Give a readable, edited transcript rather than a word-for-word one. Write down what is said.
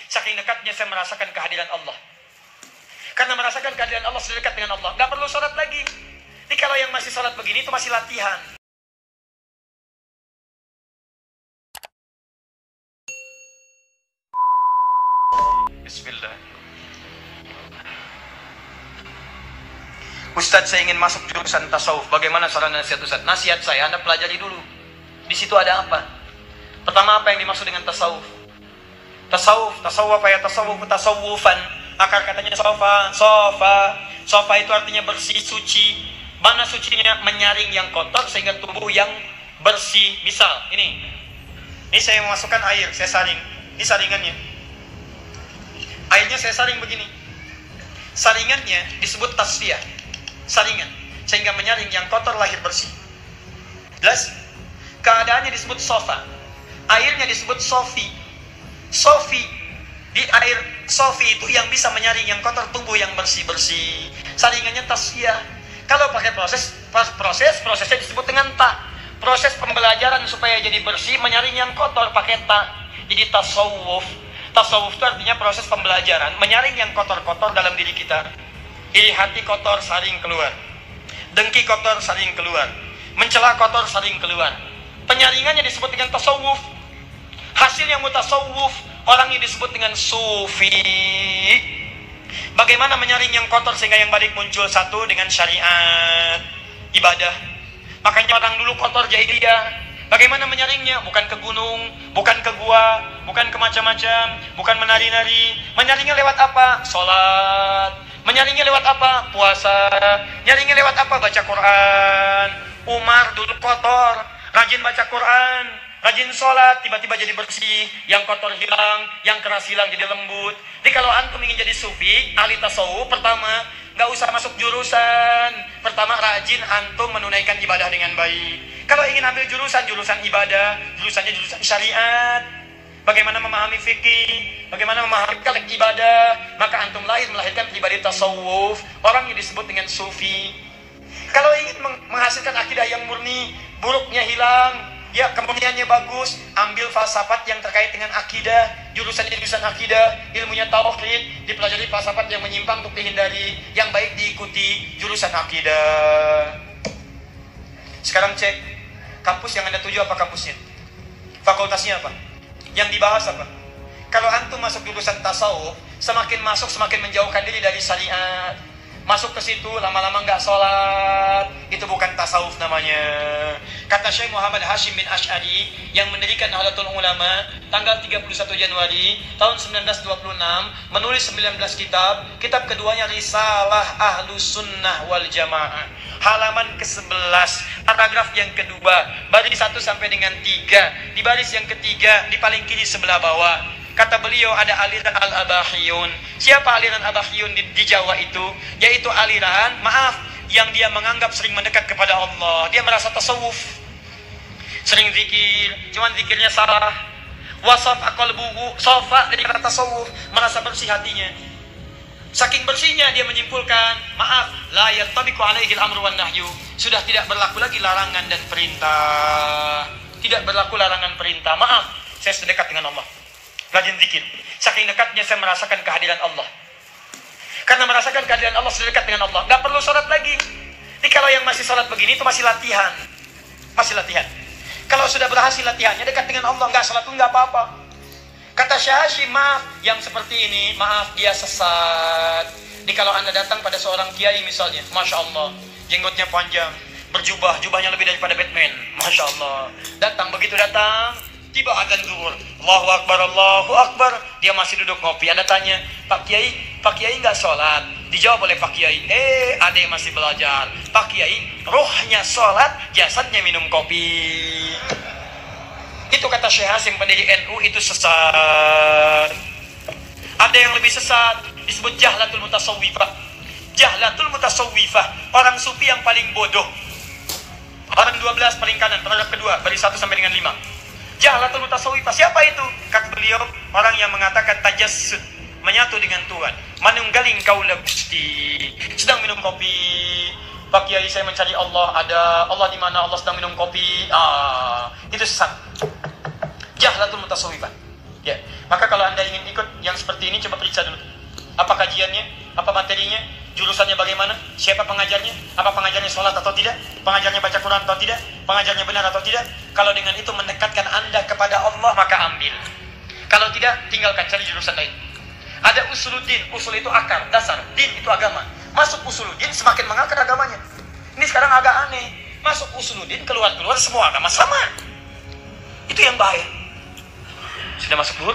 Saking dekatnya saya merasakan kehadiran Allah. Karena merasakan kehadiran Allah sudah dekat dengan Allah, nggak perlu sholat lagi. Jadi kalau yang masih sholat begini itu masih latihan. Bismillah. Ustadz, saya ingin masuk jurusan tasawuf. Bagaimana saran nasihat Ustadz? Nasihat saya, Anda pelajari dulu. Di situ ada apa? Pertama, apa yang dimaksud dengan tasawuf? Tasawuf apa ya? Tasawufan. Akar katanya sofa itu artinya bersih, suci. Mana sucinya? Menyaring yang kotor sehingga tubuh yang bersih. Misal, ini saya memasukkan air, saya saring. Ini saringannya. Airnya saya saring begini. Saringannya disebut tasfiyah. Saringan, sehingga menyaring yang kotor lahir bersih. Jelas? Keadaannya disebut sofa. Airnya disebut sofi. Sofi, di air sofi itu yang bisa menyaring yang kotor, tubuh yang bersih-bersih. Saringannya tasfiyah. Kalau pakai prosesnya disebut dengan ta. Proses pembelajaran supaya jadi bersih, menyaring yang kotor pakai ta. Jadi tasawuf. Tasawuf itu artinya proses pembelajaran, menyaring yang kotor-kotor dalam diri kita. Iri hati kotor, saring keluar. Dengki kotor, saring keluar. Mencela kotor, saring keluar. Penyaringannya disebut dengan tasawuf. Hasil yang mutasawuf, orang yang disebut dengan sufi. Bagaimana menyaring yang kotor sehingga yang baik muncul? Satu, dengan syariat, ibadah. Makanya orang dulu kotor jahiliyah. Bagaimana menyaringnya? Bukan ke gunung, bukan ke gua, bukan ke macam-macam, bukan menari-nari. Menyaringnya lewat apa? Sholat. Menyaringnya lewat apa? Puasa. Nyaringnya lewat apa? Baca Quran. Umar dulu kotor, rajin baca Quran, rajin sholat, tiba-tiba jadi bersih. Yang kotor hilang, yang keras hilang, jadi lembut. Jadi kalau antum ingin jadi sufi, ahli tasawuf, pertama, nggak usah masuk jurusan. Pertama, rajin antum menunaikan ibadah dengan baik. Kalau ingin ambil jurusan ibadah, jurusannya jurusan syariat. Bagaimana memahami fikih, bagaimana memahami kalek ibadah, maka antum melahirkan pribadi tasawuf, orang yang disebut dengan sufi. Kalau ingin menghasilkan akidah yang murni, buruknya hilang, ya kemurniannya bagus, ambil falsafat yang terkait dengan akidah, jurusannya jurusan akidah, ilmunya tauhid, dipelajari falsafat yang menyimpang untuk dihindari, yang baik diikuti, jurusan akidah. Sekarang cek, kampus yang Anda tuju apa kampusnya? Fakultasnya apa? Yang dibahas apa? Kalau antum masuk jurusan tasawuf, semakin masuk semakin menjauhkan diri dari syariat. Masuk ke situ lama-lama nggak sholat, itu bukan tasawuf namanya. Kata Syekh Muhammad Hashim bin Ash'ari yang mendirikan Nahdlatul Ulama tanggal 31 Januari tahun 1926, menulis 19 kitab. Kitab keduanya Risalah Ahlus Sunnah wal Jamaah, halaman ke-11, paragraf yang kedua, baris 1 sampai dengan 3. Di baris yang ketiga, di paling kiri sebelah bawah, kata beliau ada aliran Al-Abahiyun. Siapa aliran Abahiyun di Jawa itu? Yaitu aliran, yang dia menganggap sering mendekat kepada Allah. Dia merasa tasawuf, sering zikir, cuman zikirnya salah. Wasaf qalbuhu, sofa dari kata tasawuf, merasa bersih hatinya. Saking bersihnya dia menyimpulkan, la yattabiqu alaihi al-amru wan nahyu. Sudah tidak berlaku lagi larangan dan perintah. Tidak berlaku larangan perintah. Saya sedekat dengan Allah. Rajin zikir. Saking dekatnya saya merasakan kehadiran Allah. Karena merasakan kehadiran Allah sudah dekat dengan Allah, nggak perlu sholat lagi. Jadi kalau yang masih sholat begini itu masih latihan. Masih latihan. Kalau sudah berhasil latihannya dekat dengan Allah, nggak sholat pun nggak apa-apa. Kata Syekh Hashim, yang seperti ini, dia sesat. Jadi kalau Anda datang pada seorang kiai misalnya, Masya Allah, jenggotnya panjang, berjubah, jubahnya lebih daripada Batman, Masya Allah. Begitu datang, tiba adzan zuhur, Allahu Akbar, dia masih duduk ngopi. Anda tanya, Pak Kiai nggak sholat? Dijawab oleh Pak Kiai, ada yang masih belajar. Pak Kiai, rohnya sholat, jasadnya minum kopi. Itu kata Syekh Hashim, pendiri NU, itu sesat. Ada yang lebih sesat, disebut jahlatul mutasawwifah. Jahlatul mutasawwifah, orang sufi yang paling bodoh. Orang 12 paling kanan, paragraf kedua, baris 1 sampai dengan 5. Jahlatul mutasawwifah, siapa itu? Kata beliau, orang yang mengatakan tajassud, menyatu dengan Tuhan, manunggaling kaula Gusti, sedang minum kopi. Pak Kiai, saya mencari Allah, ada Allah di mana? Allah sedang minum kopi. Itu sesat. Jahlatul mutasawwifah. Ya, maka kalau Anda ingin ikut yang seperti ini, coba periksa dulu. Apa kajiannya? Apa materinya? Jurusannya bagaimana? Siapa pengajarnya? Apa pengajarnya sholat atau tidak? Pengajarnya baca Quran atau tidak? Pengajarnya benar atau tidak? Kalau dengan itu mendekatkan Anda kepada Allah, maka ambil. Kalau tidak, tinggalkan, cari jurusan lain. Ada usuluddin, usul itu akar, dasar. Din itu agama. Masuk usuluddin, semakin mengakar agamanya. Ini sekarang agak aneh. Masuk usuluddin, keluar semua agama sama. Itu yang bahaya. Sudah masuk dulu?